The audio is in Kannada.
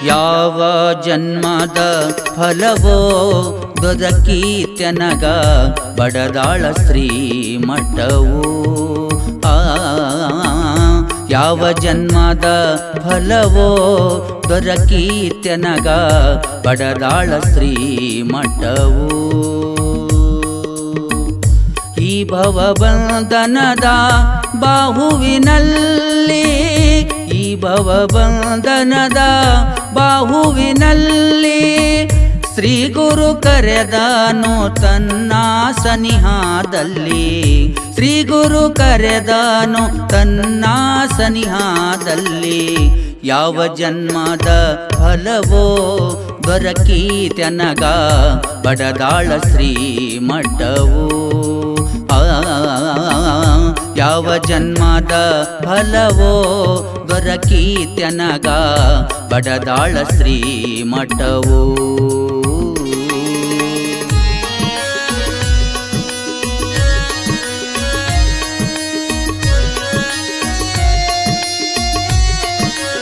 ಯಾವ ಜನ್ಮದ ಫಲವೋ ದೊರಕೀತ್ಯನಗ ಬಡದಾಳ ಶ್ರೀಮಠವು. ಯಾವ ಜನ್ಮದ ಫಲವೋ ದೊರಕೀತ್ಯನಗ ಬಡದಾಳ ಶ್ರೀಮಠವು. ಈ ಭವಬಂಧನದ ಬಾಹುವಿನಲ್ಲಿ, ಈ ಭವಬಂಧನದ ಬಾಹುವಿನಲ್ಲಿ ಶ್ರೀ ಗುರು ಕರೆದನು ತನ್ನ ಸನಿಹದಲ್ಲಿ. ಶ್ರೀ ಗುರು ಕರೆದನು ತನ್ನ ಸನಿಹದಲ್ಲಿ. ಯಾವ ಜನ್ಮದ ಫಲವೋ ದೊರಕೀತ್ಯನಗ ಬಡದಾಳ ಶ್ರೀಮಠವು. ಯಾವ ಜನ್ಮದ ಫಲವೋ ದೊರಕೀತ್ಯನಗ ಬಡದಾಳ ಶ್ರೀಮಠವು.